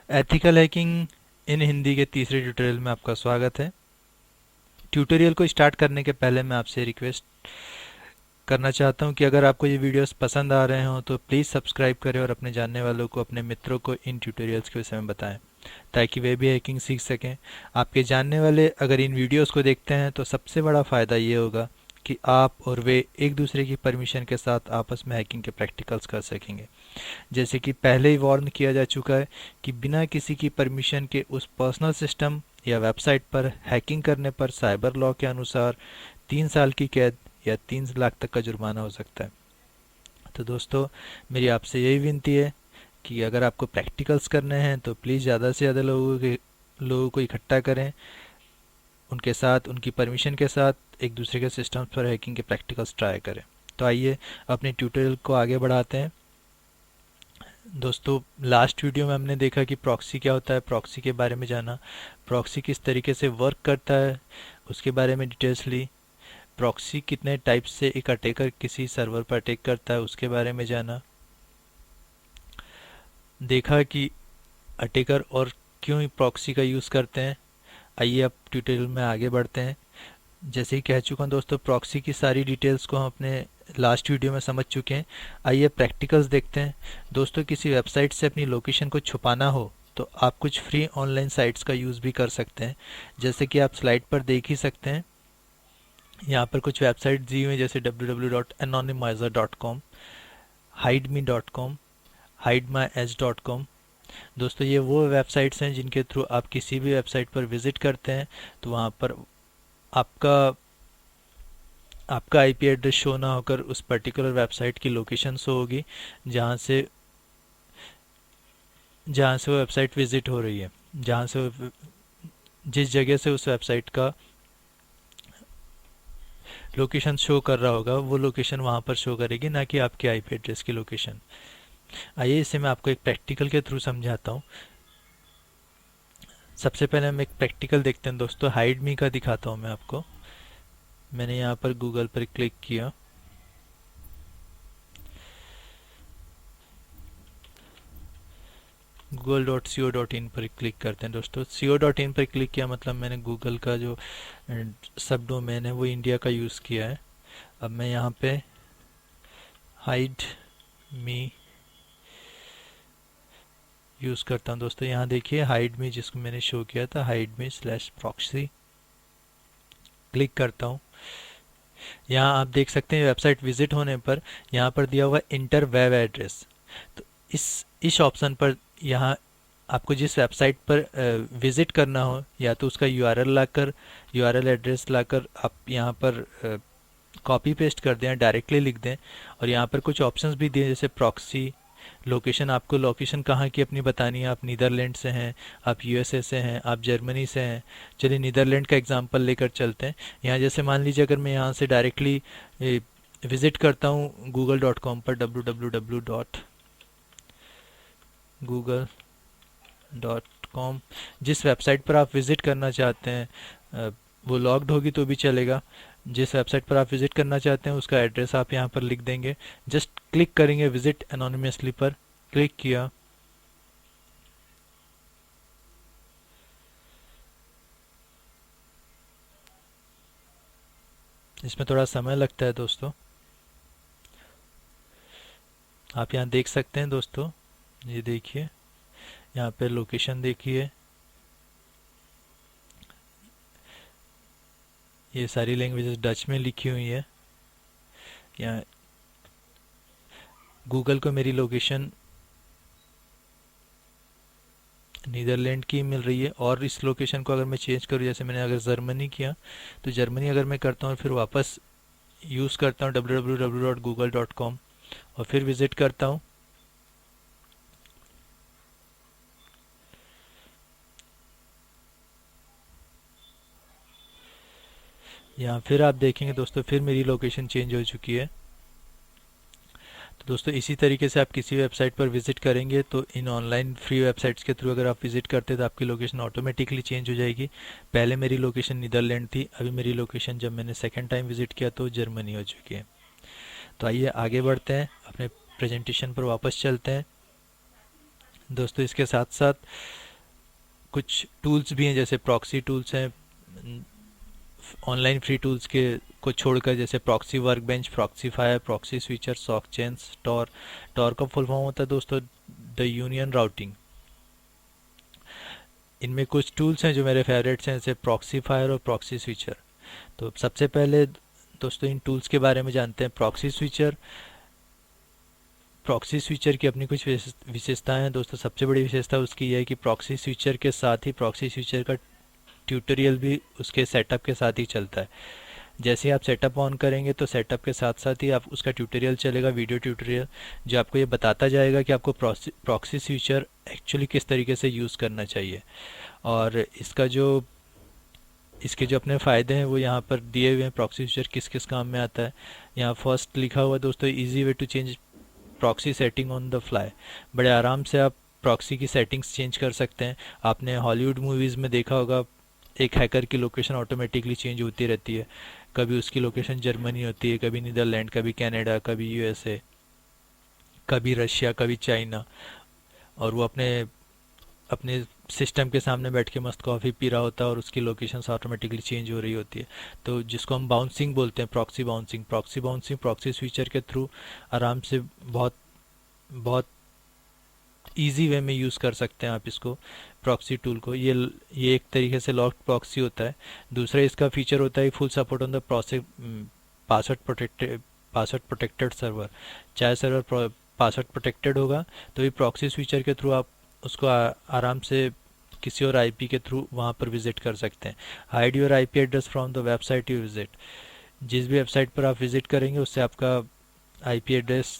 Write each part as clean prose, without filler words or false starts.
Ethical hacking इन हिंदी के तीसरे tutorial में आपका स्वागत है। ट्यूटोरियल को स्टार्ट करने के पहले मैं आपसे रिक्वेस्ट करना चाहता हूं कि अगर आपको ये वीडियोस पसंद आ रहे हों तो प्लीज़ सब्सक्राइब करें और अपने जानने वालों को, अपने मित्रों को इन ट्यूटोरियल्स के विषय में बताएं ताकि वे भी हैकिंग सीख सकें। आपके जानने वाले अगर इन वीडियोस को देखते हैं तो सबसे बड़ा फ़ायदा ये होगा कि आप और वे एक दूसरे की परमिशन के साथ आपस में हैकिंग के प्रैक्टिकल्स कर सकेंगे। जैसे कि पहले ही वार्न किया जा चुका है कि बिना किसी की परमिशन के उस पर्सनल सिस्टम या वेबसाइट पर हैकिंग करने पर साइबर लॉ के अनुसार 3 साल की कैद या 3 लाख तक का जुर्माना हो सकता है। तो दोस्तों, मेरी आपसे यही विनती है कि अगर आपको प्रैक्टिकल्स करने हैं तो प्लीज़ ज़्यादा से ज़्यादा लोगों को इकट्ठा करें, उनके साथ, उनकी परमिशन के साथ एक दूसरे के सिस्टम्स पर हैकिंग के प्रैक्टिकल्स ट्राई करें। तो आइए अपने ट्यूटोरियल को आगे बढ़ाते हैं। दोस्तों, लास्ट वीडियो में हमने देखा कि प्रॉक्सी क्या होता है, प्रॉक्सी के बारे में जाना, प्रॉक्सी किस तरीके से वर्क करता है उसके बारे में डिटेल्स ली, प्रॉक्सी कितने टाइप से एक अटैकर किसी सर्वर पर अटैक करता है उसके बारे में जाना, देखा कि अटैकर और क्यों प्रॉक्सी का यूज़ करते हैं। आइए अब ट्यूटोरियल में आगे बढ़ते हैं। जैसे ही कह चुका हूँ दोस्तों, प्रॉक्सी की सारी डिटेल्स को हम अपने लास्ट वीडियो में समझ चुके हैं। आइए प्रैक्टिकल्स देखते हैं। दोस्तों, किसी वेबसाइट से अपनी लोकेशन को छुपाना हो तो आप कुछ फ्री ऑनलाइन साइट्स का यूज़ भी कर सकते हैं। जैसे कि आप स्लाइड पर देख ही सकते हैं, यहाँ पर कुछ वेबसाइट दी हुई हैं जैसे www.anonymizer.com, hideme.com, hidemyedge.com। दोस्तों, ये वो वेबसाइट्स हैं जिनके थ्रू आप किसी भी वेबसाइट पर विजिट करते हैं तो वहाँ पर आपका आपका आईपी एड्रेस शो ना होकर उस पर्टिकुलर वेबसाइट की लोकेशन शो होगी जहाँ से वो वेबसाइट विजिट हो रही है, जहाँ से जिस जगह से उस वेबसाइट का लोकेशन शो कर रहा होगा वो लोकेशन वहाँ पर शो करेगी, ना कि आपके आईपी एड्रेस की लोकेशन। आइए इसे मैं आपको एक प्रैक्टिकल के थ्रू समझाता हूँ। सबसे पहले हम एक प्रैक्टिकल देखते हैं दोस्तों। हाइड मी का दिखाता हूँ मैं आपको। मैंने यहाँ पर गूगल पर क्लिक किया, google.co.in पर क्लिक करते हैं दोस्तों। co.in पर क्लिक किया मतलब मैंने गूगल का जो सब डोमेन है वो इंडिया का यूज़ किया है। अब मैं यहाँ पे हाइड मी यूज़ करता हूँ दोस्तों। यहाँ देखिए हाइड मी जिसको मैंने शो किया था, हाइड मी स्लैश प्रॉक्सी, क्लिक करता हूँ। यहाँ आप देख सकते हैं वेबसाइट विजिट होने पर यहाँ पर दिया हुआ इंटर वेब एड्रेस। तो इस ऑप्शन पर यहाँ आपको जिस वेबसाइट पर विजिट करना हो या तो उसका यूआरएल एड्रेस लाकर आप यहाँ पर कॉपी पेस्ट कर दें, डायरेक्टली लिख दें। और यहाँ पर कुछ ऑप्शंस भी दिए जैसे प्रॉक्सी लोकेशन, आपको लोकेशन कहाँ की अपनी बतानी है। आप नीदरलैंड से हैं, आप यूएसए से हैं, आप जर्मनी से हैं। चलिए नीदरलैंड का एग्जांपल लेकर चलते हैं। यहाँ जैसे मान लीजिए अगर मैं यहाँ से डायरेक्टली विज़िट करता हूँ google.com पर, www.google.com, जिस वेबसाइट पर आप विज़िट करना चाहते हैं वो लॉग्ड होगी तो भी चलेगा। जिस वेबसाइट पर आप विज़िट करना चाहते हैं उसका एड्रेस आप यहाँ पर लिख देंगे। जस्ट क्लिक करेंगे विज़िट एनोनिमसली पर, क्लिक किया। इसमें थोड़ा समय लगता है दोस्तों। आप यहाँ देख सकते हैं दोस्तों, ये देखिए यहाँ पे लोकेशन देखिए। ये सारी लैंग्वेजेस डच में लिखी हुई है। यहाँ गूगल को मेरी लोकेशन नीदरलैंड की मिल रही है। और इस लोकेशन को अगर मैं चेंज करूँ, जैसे मैंने अगर जर्मनी किया तो जर्मनी अगर मैं करता हूँ फिर वापस यूज़ करता हूँ www.google.com और फिर विज़िट करता हूँ। यहाँ फिर आप देखेंगे दोस्तों, फिर मेरी लोकेशन चेंज हो चुकी है। तो दोस्तों, इसी तरीके से आप किसी वेबसाइट पर विज़िट करेंगे तो इन ऑनलाइन फ्री वेबसाइट्स के थ्रू अगर आप विज़िट करते हैं तो आपकी लोकेशन ऑटोमेटिकली चेंज हो जाएगी। पहले मेरी लोकेशन नीदरलैंड थी, अभी मेरी लोकेशन जब मैंने सेकेंड टाइम विज़िट किया तो जर्मनी हो चुकी है। तो आइए आगे बढ़ते हैं, अपने प्रेजेंटेशन पर वापस चलते हैं। दोस्तों इसके साथ साथ कुछ टूल्स भी हैं, जैसे प्रॉक्सी टूल्स हैं ऑनलाइन फ्री टूल्स के को छोड़कर, जैसे proxy workbench, proxy fire, proxy switcher, sock chains, Tor. Tor का फुल फॉर्म होता है दोस्तों द यूनियन राउटिंग। इनमें कुछ टूल्स हैं जो मेरे फेवरेट्स हैं, जैसे प्रॉक्सी फायर और प्रॉक्सी स्विचर। तो सबसे पहले दोस्तों इन टूल्स के बारे में जानते हैं। प्रॉक्सी स्विचर की अपनी कुछ विशेषताएं हैं दोस्तों। सबसे बड़ी विशेषता उसकी यह है कि प्रॉक्सी स्विचर के साथ ही प्रॉक्सी स्विचर का ट्यूटोरियल भी उसके सेटअप के साथ ही चलता है। जैसे ही आप सेटअप ऑन करेंगे तो सेटअप के साथ साथ ही आप उसका ट्यूटोरियल चलेगा, वीडियो ट्यूटोरियल, जो आपको ये बताता जाएगा कि आपको प्रॉक्सी स्विचर एक्चुअली किस तरीके से यूज़ करना चाहिए। और इसके जो अपने फ़ायदे हैं वो यहाँ पर दिए हुए हैं। प्रॉक्सी स्विचर किस किस काम में आता है, यहाँ फर्स्ट लिखा हुआ दोस्तों, easy way to change proxy setting on the fly. बड़े आराम से आप प्रॉक्सी की सेटिंग्स चेंज कर सकते हैं। आपने हॉलीवुड मूवीज़ में देखा होगा, एक हैकर की लोकेशन ऑटोमेटिकली चेंज होती रहती है। कभी उसकी लोकेशन जर्मनी होती है, कभी नीदरलैंड, कभी कनाडा, कभी यूएसए, कभी रशिया, कभी चाइना। और वो अपने अपने सिस्टम के सामने बैठ के मस्त कॉफ़ी पी रहा होता है और उसकी लोकेशन ऑटोमेटिकली चेंज हो रही होती है। तो जिसको हम बाउंसिंग बोलते हैं, प्रॉक्सी बाउंसिंग प्रॉक्सी स्विचर के थ्रू आराम से बहुत बहुत इजी वे में यूज़ कर सकते हैं आप इसको, प्रॉक्सी टूल को। ये एक तरीके से लॉक्ड प्रॉक्सी होता है। दूसरा इसका फीचर होता है full support on the password protected server. चाहे सर्वर पासवर्ड प्रोटेक्टेड होगा तो ये प्रॉक्सी स्विचर के थ्रू आप उसको आराम से किसी और आईपी के थ्रू वहाँ पर विजिट कर सकते हैं। Hide your IP address from the website you visit. जिस भी वेबसाइट पर आप विजिट करेंगे उससे आपका आईपी एड्रेस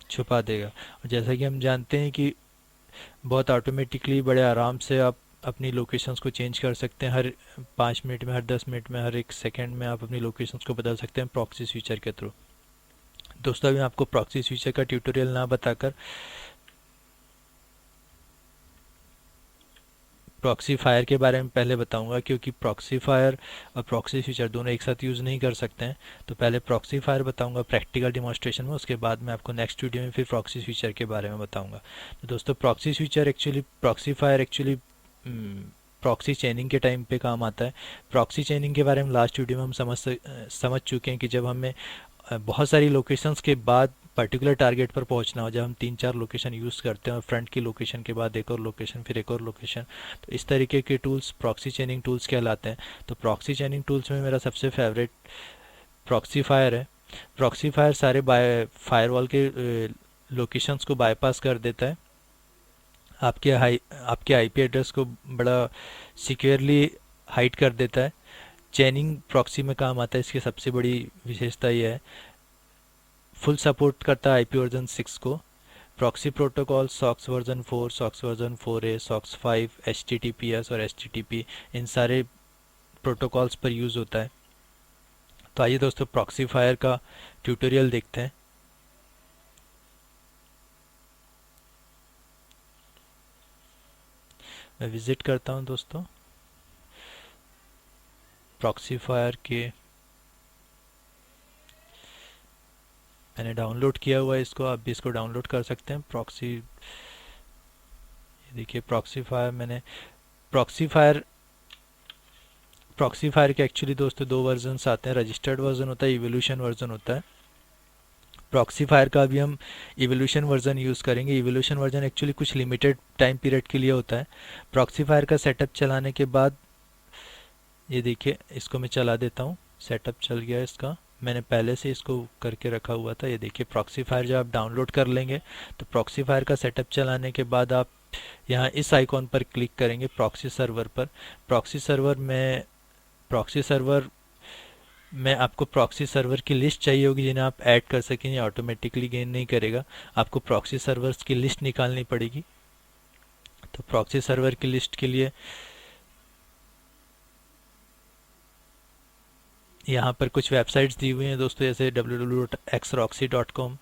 छुपा देगा। और जैसा कि हम जानते हैं कि बहुत ऑटोमेटिकली बड़े आराम से आप अपनी लोकेशंस को चेंज कर सकते हैं। हर 5 मिनट में, हर 10 मिनट में, हर 1 सेकेंड में आप अपनी लोकेशंस को बदल सकते हैं प्रॉक्सी स्विचर के थ्रू। दोस्तों अभी मैं आपको प्रॉक्सी स्विचर का ट्यूटोरियल ना बताकर प्रॉक्सी फायर के बारे में पहले बताऊंगा, क्योंकि प्रॉक्सी फायर और प्रॉक्सी स्विचर दोनों एक साथ यूज़ नहीं कर सकते हैं। तो पहले प्रॉक्सी फायर बताऊंगा प्रैक्टिकल डिमॉन्स्ट्रेशन में, उसके बाद मैं आपको नेक्स्ट वीडियो में फिर प्रॉक्सी स्विचर के बारे में बताऊंगा। तो दोस्तों प्रॉक्सी फायर एक्चुअली प्रॉक्सी चेनिंग के टाइम पे काम आता है। प्रॉक्सी चेनिंग के बारे में लास्ट वीडियो में हम समझ चुके हैं कि जब हमें बहुत सारी लोकेशंस के बाद पर्टिकुलर टारगेट पर पहुंचना हो, जब हम 3-4 लोकेशन यूज़ करते हैं और फ्रंट की लोकेशन के बाद एक और लोकेशन, फिर एक और लोकेशन, तो इस तरीके के टूल्स प्रॉक्सी चेनिंग टूल्स कहलाते हैं। तो प्रॉक्सी चेनिंग टूल्स में मेरा सबसे फेवरेट प्रॉक्सी फायर है। प्रॉक्सी फायर सारे फायरवॉल के लोकेशंस को बाईपास कर देता है। आपके आईपी एड्रेस को बड़ा सिक्योरली हाइड कर देता है। चेनिंग प्रॉक्सी में काम आता है। इसकी सबसे बड़ी विशेषता यह है, फुल सपोर्ट करता है आईपी वर्जन 6 को। Proxy protocol socks version 4, socks version 4A, socks 5, HTTPS और HTTP, इन सारे प्रोटोकॉल्स पर यूज़ होता है। तो आइए दोस्तों प्रॉक्सी फायर का ट्यूटोरियल देखते हैं। मैं विज़िट करता हूं दोस्तों प्रॉक्सी फायर के। मैंने डाउनलोड किया हुआ है इसको, आप भी इसको डाउनलोड कर सकते हैं। ये देखिए प्रॉक्सी फायर के एक्चुअली दोस्तों दो वर्जन्स आते हैं। रजिस्टर्ड वर्जन होता है, इवोल्यूशन वर्जन होता है। प्रॉक्सी फायर का अभी हम इवोल्यूशन वर्जन यूज़ करेंगे। इवोल्यूशन वर्जन एक्चुअली कुछ लिमिटेड टाइम पीरियड के लिए होता है। प्रॉक्सी फायर का सेटअप चलाने के बाद, ये देखिए इसको मैं चला देता हूँ। सेटअप चल गया इसका, मैंने पहले से इसको करके रखा हुआ था। ये देखिए प्रॉक्सी फायर जब आप डाउनलोड कर लेंगे तो प्रॉक्सी फायर का सेटअप चलाने के बाद आप यहाँ इस आइकॉन पर क्लिक करेंगे प्रॉक्सी सर्वर पर। प्रॉक्सी सर्वर में आपको प्रॉक्सी सर्वर की लिस्ट चाहिए होगी जिन्हें आप ऐड कर सकें। ये ऑटोमेटिकली गेन नहीं करेगा, आपको प्रॉक्सी सर्वर्स की लिस्ट निकालनी पड़ेगी। तो प्रॉक्सी सर्वर की लिस्ट के लिए यहाँ पर कुछ वेबसाइट्स दी हुई हैं दोस्तों, जैसे www.xroxy.com,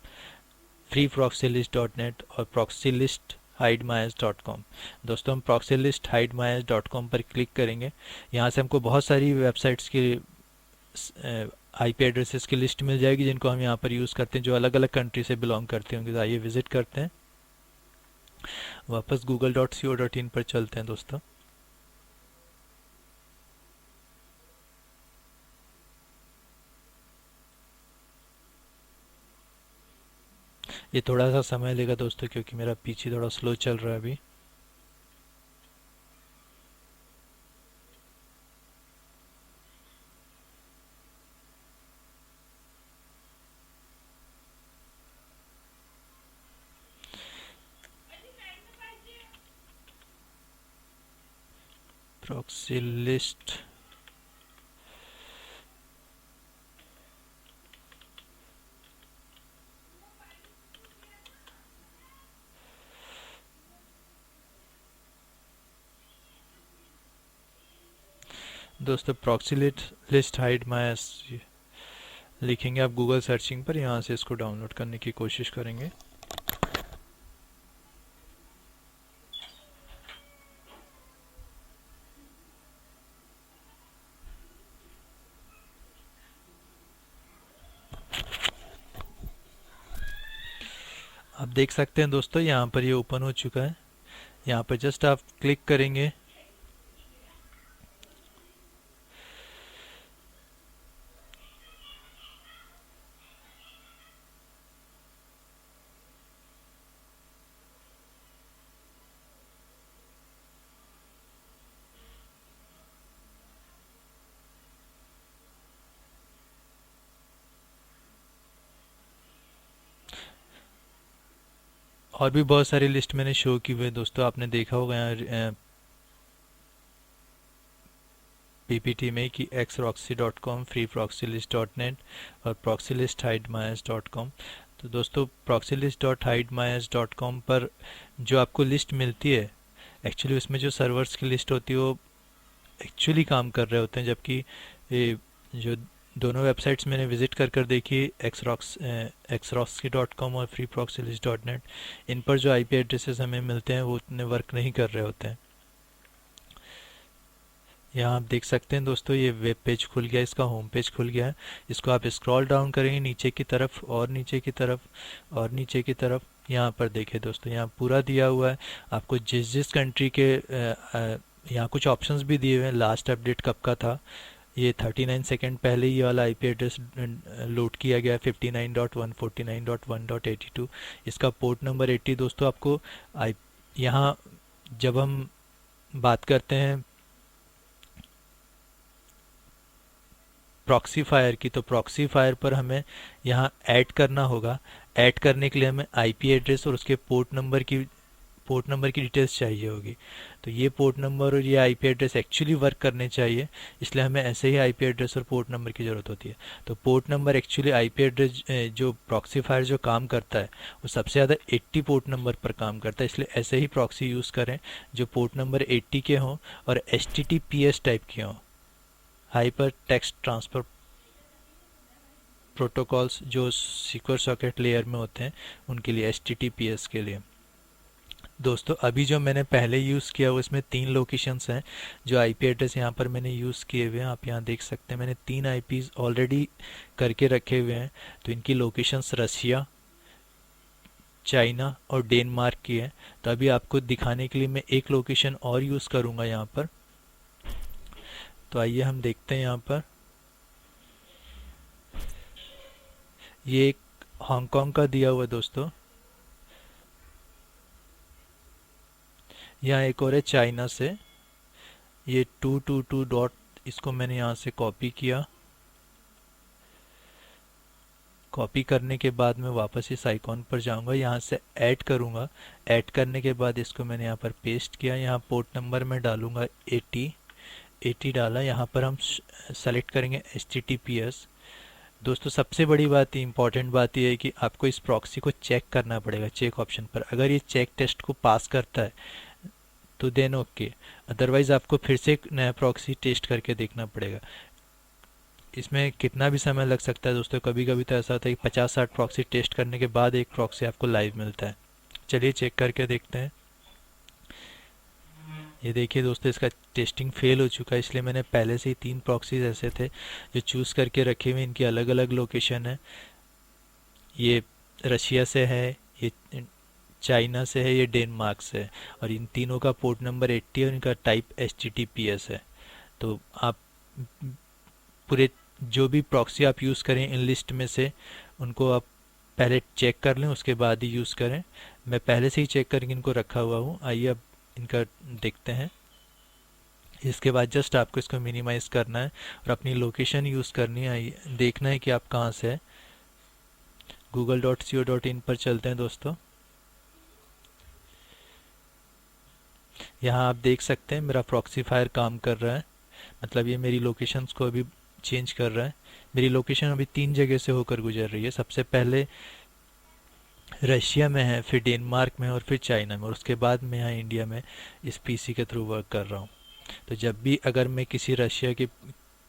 freeproxylist.net और proxylist-hideMyas.com। दोस्तों हम proxylist-hideMyas.com पर क्लिक करेंगे। यहाँ से हमको बहुत सारी वेबसाइट्स की आईपी एड्रेसेस की लिस्ट मिल जाएगी जिनको हम यहाँ पर यूज़ करते हैं, जो अलग अलग कंट्री से बिलोंग करते होंगे। तो आइए विजिट करते हैं वापस google.co.in पर चलते हैं दोस्तों। ये थोड़ा सा समय लेगा दोस्तों, क्योंकि मेरा पीछे थोड़ा स्लो चल रहा है अभी। प्रॉक्सी लिस्ट, दोस्तों प्रॉक्सी लिस्ट हाइड माय लिखेंगे आप गूगल सर्चिंग पर, यहाँ से इसको डाउनलोड करने की कोशिश करेंगे। आप देख सकते हैं दोस्तों, यहाँ पर ये ओपन हो चुका है। यहाँ पर जस्ट आप क्लिक करेंगे, और भी बहुत सारी लिस्ट मैंने शो की हुई है दोस्तों, आपने देखा होगा यहाँ पीपीटी में कि xroxy.com, freeproxylist.net और proxylist-hideMyAs.com। तो दोस्तों proxylist.hideMyAs.com पर जो आपको लिस्ट मिलती है, एक्चुअली उसमें जो सर्वर्स की लिस्ट होती है वो एक्चुअली काम कर रहे होते हैं, जबकि ये जो दोनों वेबसाइट्स मैंने विजिट कर देखी, xroxy.com और freeproxylist.net, इन पर जो आईपी एड्रेसेस हमें मिलते हैं वो उतने वर्क नहीं कर रहे होते हैं। यहाँ आप देख सकते हैं दोस्तों, ये वेब पेज खुल गया, इसका होम पेज खुल गया है। इसको आप स्क्रॉल डाउन करेंगे नीचे की तरफ और नीचे की तरफ और नीचे की तरफ, यहाँ पर देखिए दोस्तों, यहाँ पूरा दिया हुआ है आपको जिस जिस कंट्री के यहाँ कुछ ऑप्शंस भी दिए हुए हैं। लास्ट अपडेट कब का था, ये 39 सेकेंड पहले ये वाला आईपी एड्रेस लोड किया गया 59.149.1.82। इसका पोर्ट नंबर 80 दोस्तों। आपको यहाँ जब हम बात करते हैं प्रॉक्सी फायर की, तो प्रॉक्सी फायर पर हमें यहाँ ऐड करना होगा। ऐड करने के लिए हमें आईपी एड्रेस और उसके पोर्ट नंबर की डिटेल्स चाहिए होगी। तो ये पोर्ट नंबर और ये आईपी एड्रेस एक्चुअली वर्क करने चाहिए, इसलिए हमें ऐसे ही आईपी एड्रेस और पोर्ट नंबर की ज़रूरत होती है। तो port number actually IP address जो प्रॉक्सी फायर जो काम करता है वो सबसे ज़्यादा 80 पोर्ट नंबर पर काम करता है, इसलिए ऐसे ही प्रॉक्सी यूज़ करें जो पोर्ट नंबर 80 के हों और HTTPS टाइप के हों, हाइपर टेक्स्ट ट्रांसफ़र प्रोटोकॉल्स जो सिक्योर सॉकेट लेयर में होते हैं उनके लिए, HTTPS के लिए। दोस्तों अभी जो मैंने पहले यूज़ किया वो इसमें 3 लोकेशंस हैं जो आईपी एड्रेस यहाँ पर मैंने यूज़ किए हुए हैं। आप यहाँ देख सकते हैं मैंने 3 आईपीज़ ऑलरेडी करके रखे हुए हैं। तो इनकी लोकेशंस रशिया, चाइना और डेनमार्क की है। तो अभी आपको दिखाने के लिए मैं एक लोकेशन और यूज़ करूँगा यहाँ पर। तो आइए हम देखते हैं यहाँ पर, ये एक हांगकांग का दिया हुआ है दोस्तों। यहाँ एक और है चाइना से, ये 222 डॉट, इसको मैंने यहाँ से कॉपी किया। कॉपी करने के बाद मैं वापस इस आइकॉन पर जाऊंगा, यहाँ से ऐड करूँगा। ऐड करने के बाद इसको मैंने यहाँ पर पेस्ट किया। यहाँ पोर्ट नंबर में डालूँगा 80 डाला। यहाँ पर हम सेलेक्ट करेंगे HTTPS। दोस्तों सबसे बड़ी बात, इंपॉर्टेंट बात यह है कि आपको इस प्रॉक्सी को चेक करना पड़ेगा चेक ऑप्शन पर। अगर ये चेक टेस्ट को पास करता है तो देन ओके, अदरवाइज़ आपको फिर से एक नया प्रॉक्सी टेस्ट करके देखना पड़ेगा। इसमें कितना भी समय लग सकता है दोस्तों, कभी कभी तो ऐसा होता है कि 50-60 प्रॉक्सी टेस्ट करने के बाद एक प्रॉक्सी आपको लाइव मिलता है। चलिए चेक करके देखते हैं। ये देखिए दोस्तों, इसका टेस्टिंग फेल हो चुका है, इसलिए मैंने पहले से ही 3 प्रॉक्सीज ऐसे थे जो चूज़ करके रखे हुए। इनकी अलग अलग लोकेशन है। ये रशिया से है, ये चाइना से है, ये डेनमार्क से है, और इन तीनों का पोर्ट नंबर 80 है और इनका टाइप HTTPS है। तो आप पूरे जो भी प्रॉक्सी आप यूज़ करें इन लिस्ट में से, उनको आप पहले चेक कर लें, उसके बाद ही यूज़ करें। मैं पहले से ही चेक करके इनको रखा हुआ हूँ। आइए अब इनका देखते हैं। इसके बाद जस्ट आपको इसको मिनिमाइज़ करना है और अपनी लोकेशन यूज़ करनी है। आइए देखना है कि आप कहाँ से है। google.co.in पर चलते हैं दोस्तों। यहाँ आप देख सकते हैं मेरा प्रॉक्सीफायर काम कर रहा है, मतलब ये मेरी लोकेशंस को अभी चेंज कर रहा है। मेरी लोकेशन अभी 3 जगह से होकर गुजर रही है। सबसे पहले रशिया में है, फिर डेनमार्क में और फिर चाइना में, और उसके बाद मैं यहाँ इंडिया में इस पीसी के थ्रू वर्क कर रहा हूँ। तो जब भी अगर मैं किसी रशिया के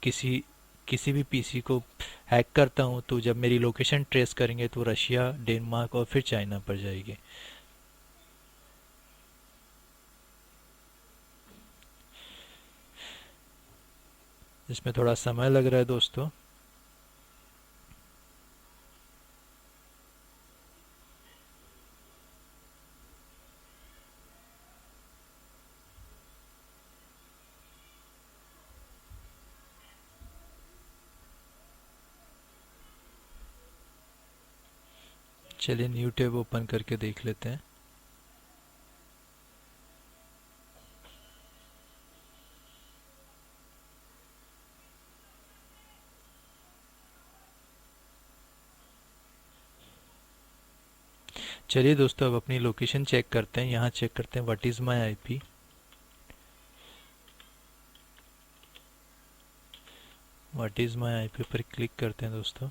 किसी किसी भी पीसी को हैक करता हूँ, तो जब मेरी लोकेशन ट्रेस करेंगे तो रशिया, डेनमार्क और फिर चाइना पर जाएगी। इसमें थोड़ा समय लग रहा है दोस्तों। चलिए न्यू टैब ओपन करके देख लेते हैं। चलिए दोस्तों अब अपनी लोकेशन चेक करते हैं। यहाँ चेक करते हैं what is my IP. What is my IP पर क्लिक करते हैं दोस्तों।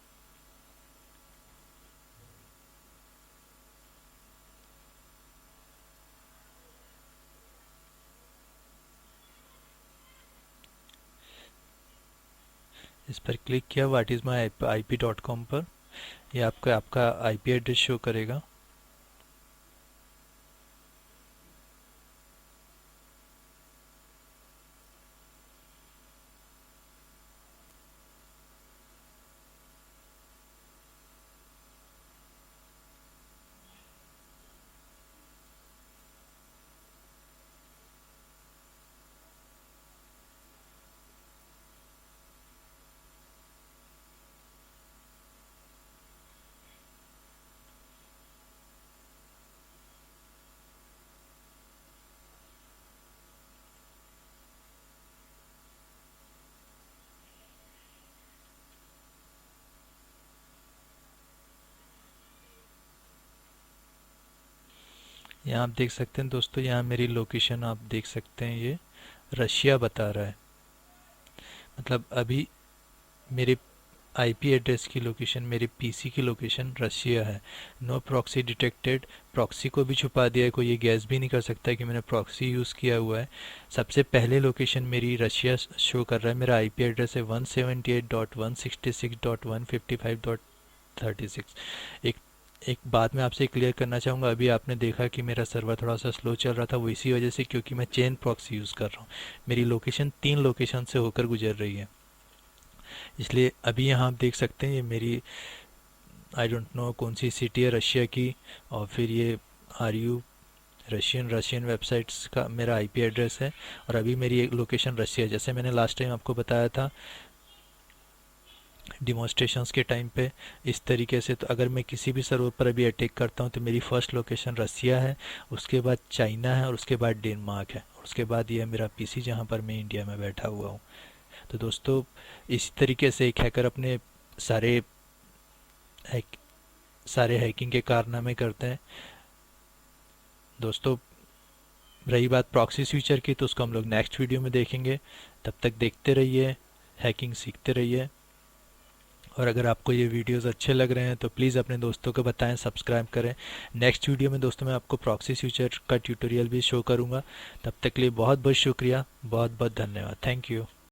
इस पर क्लिक किया व्हाट इज़ माई IP.com पर। ये आपका आपका आईपी एड्रेस शो करेगा। यहाँ आप देख सकते हैं दोस्तों, यहाँ मेरी लोकेशन आप देख सकते हैं, ये रशिया बता रहा है। मतलब अभी मेरे आईपी एड्रेस की लोकेशन, मेरे पीसी की लोकेशन रशिया है। No proxy detected. प्रॉक्सी को भी छुपा दिया है, कोई ये गैस भी नहीं कर सकता कि मैंने प्रॉक्सी यूज़ किया हुआ है। सबसे पहले लोकेशन मेरी रशिया शो कर रहा है। मेरा आईपी एड्रेस है 178.166.155.36। एक एक बात मैं आपसे क्लियर करना चाहूँगा। अभी आपने देखा कि मेरा सर्वर थोड़ा सा स्लो चल रहा था, वो इसी वजह से क्योंकि मैं चेन प्रॉक्सी यूज़ कर रहा हूँ। मेरी लोकेशन 3 लोकेशन से होकर गुजर रही है, इसलिए अभी यहाँ आप देख सकते हैं ये मेरी आई डोंट नो कौन सी सिटी है रशिया की, और फिर ये RU रशियन वेबसाइट्स का मेरा आईपी एड्रेस है। और अभी मेरी एक लोकेशन रशिया, जैसे मैंने लास्ट टाइम आपको बताया था डिमॉन्स्ट्रेशंस के टाइम पे, इस तरीके से। तो अगर मैं किसी भी सर्वर पर अभी अटैक करता हूँ तो मेरी फर्स्ट लोकेशन रसिया है, उसके बाद चाइना है और उसके बाद डेनमार्क है, और उसके बाद ये है मेरा पीसी जहाँ पर मैं इंडिया में बैठा हुआ हूँ। तो दोस्तों इसी तरीके से एक हैकर अपने सारे हैक सारे हैकिंग के कारनामे करते हैं। दोस्तों रही बात प्रॉक्सी स्विचर की, तो उसको हम लोग नेक्स्ट वीडियो में देखेंगे। तब तक देखते रहिए, हैकिंग सीखते रहिए। और अगर आपको ये वीडियोस अच्छे लग रहे हैं तो प्लीज़ अपने दोस्तों को बताएं, सब्सक्राइब करें। नेक्स्ट वीडियो में दोस्तों मैं आपको प्रॉक्सी स्विचर का ट्यूटोरियल भी शो करूंगा। तब तक के लिए बहुत बहुत शुक्रिया, बहुत बहुत धन्यवाद। Thank you.